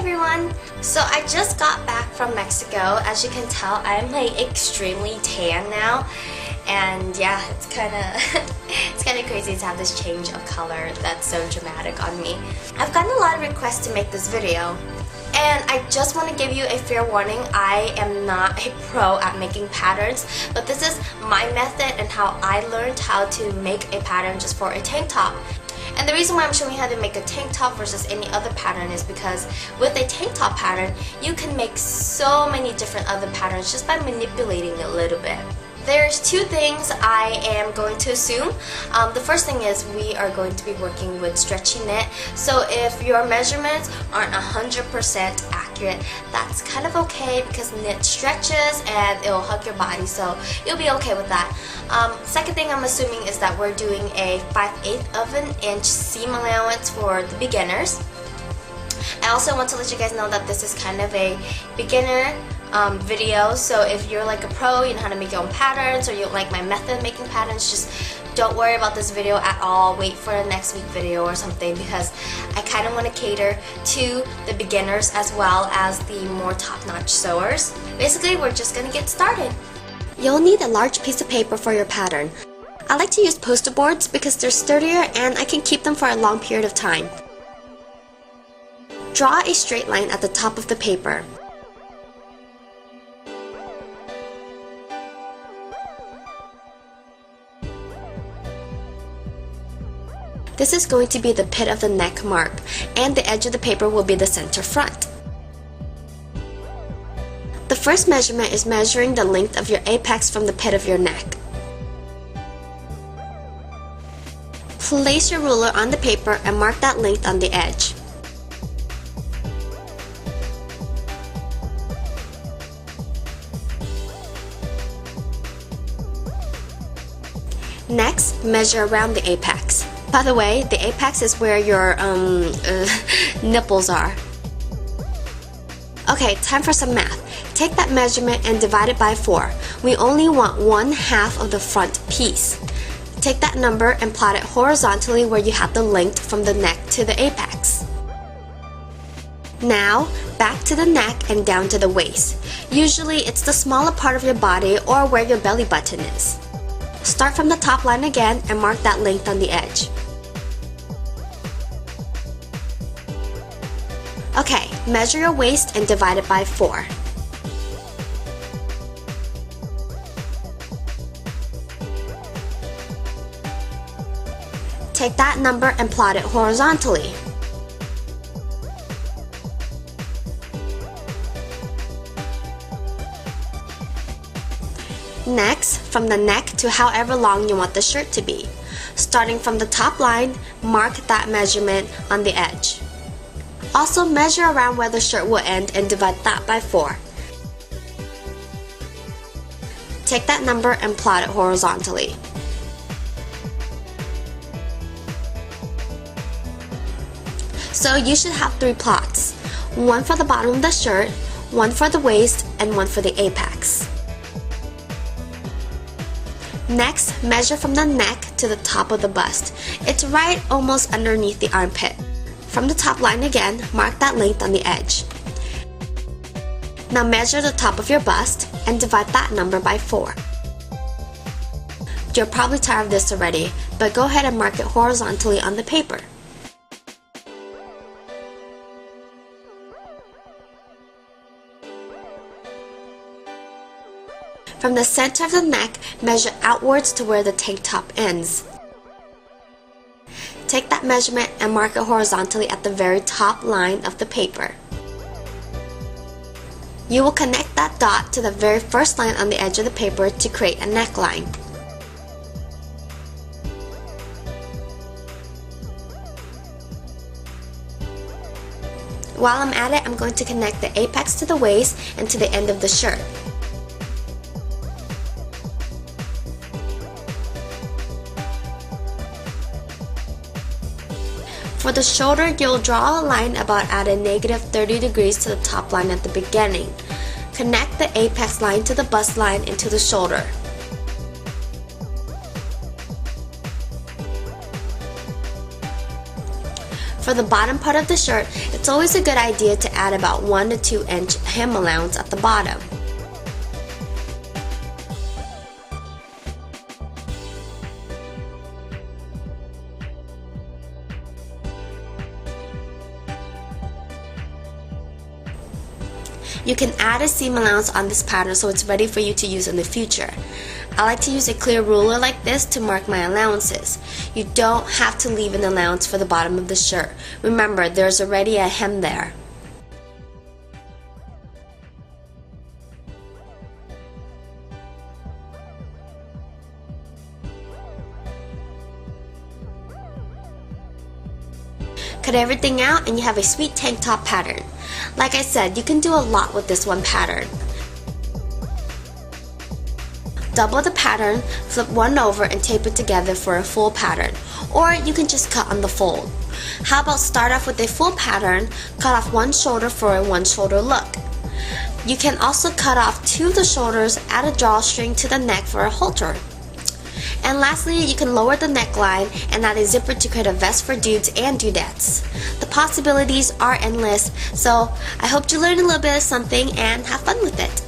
everyone! So I just got back from Mexico. As you can tell, I'm like extremely tan now. And yeah, it's kind of crazy to have this change of color that's so dramatic on me. I've gotten a lot of requests to make this video. And I just want to give you a fair warning, I am not a pro at making patterns, but this is my method and how I learned how to make a pattern just for a tank top. And the reason why I'm showing you how to make a tank top versus any other pattern is because with a tank top pattern, you can make so many different other patterns just by manipulating it a little bit. There's two things I am going to assume. The first thing is we are going to be working with stretchy knit. So if your measurements aren't 100% accurate, that's kind of okay because knit stretches and it'll hug your body, so you'll be okay with that. Second thing I'm assuming is that we're doing a 5/8 of an inch seam allowance for the beginners. I also want to let you guys know that this is kind of a beginner video, so if you're like a pro, you know how to make your own patterns, or you don't like my method of making patterns, just don't worry about this video at all. Wait for a next week video or something, because I kind of want to cater to the beginners as well as the more top-notch sewers. Basically, we're just gonna get started. You'll need a large piece of paper for your pattern. I like to use poster boards because they're sturdier and I can keep them for a long period of time. Draw a straight line at the top of the paper. This is going to be the pit of the neck mark, and the edge of the paper will be the center front. The first measurement is measuring the length of your apex from the pit of your neck. Place your ruler on the paper and mark that length on the edge. Next, measure around the apex. By the way, the apex is where your nipples are. Okay, time for some math. Take that measurement and divide it by 4. We only want 1/2 of the front piece. Take that number and plot it horizontally where you have the length from the neck to the apex. Now, back to the neck and down to the waist. Usually, it's the smaller part of your body or where your belly button is. Start from the top line again and mark that length on the edge. Okay, measure your waist and divide it by 4. Take that number and plot it horizontally. Next, from the neck to however long you want the shirt to be. Starting from the top line, mark that measurement on the edge. Also measure around where the shirt will end and divide that by 4. Take that number and plot it horizontally. So you should have 3 plots. One for the bottom of the shirt, one for the waist, and one for the apex. Next, measure from the neck to the top of the bust. It's right almost underneath the armpit. From the top line again, mark that length on the edge. Now measure the top of your bust and divide that number by 4. You're probably tired of this already, but go ahead and mark it horizontally on the paper. From the center of the neck, measure outwards to where the tank top ends. Take that measurement and mark it horizontally at the very top line of the paper. You will connect that dot to the very first line on the edge of the paper to create a neckline. While I'm at it, I'm going to connect the apex to the waist and to the end of the shirt. For the shoulder, you'll draw a line about at a -30 degrees to the top line at the beginning. Connect the apex line to the bust line into the shoulder. For the bottom part of the shirt, it's always a good idea to add about 1 to 2 inch hem allowance at the bottom. You can add a seam allowance on this pattern so it's ready for you to use in the future. I like to use a clear ruler like this to mark my allowances. You don't have to leave an allowance for the bottom of the shirt. Remember, there's already a hem there. Cut everything out and you have a sweet tank top pattern. Like I said, you can do a lot with this one pattern. Double the pattern, flip one over and tape it together for a full pattern, or you can just cut on the fold. How about start off with a full pattern, cut off one shoulder for a one shoulder look. You can also cut off 2 of the shoulders, add a drawstring to the neck for a halter. And lastly, you can lower the neckline and add a zipper to create a vest for dudes and dudettes. The possibilities are endless, so I hope you learned a little bit of something and have fun with it.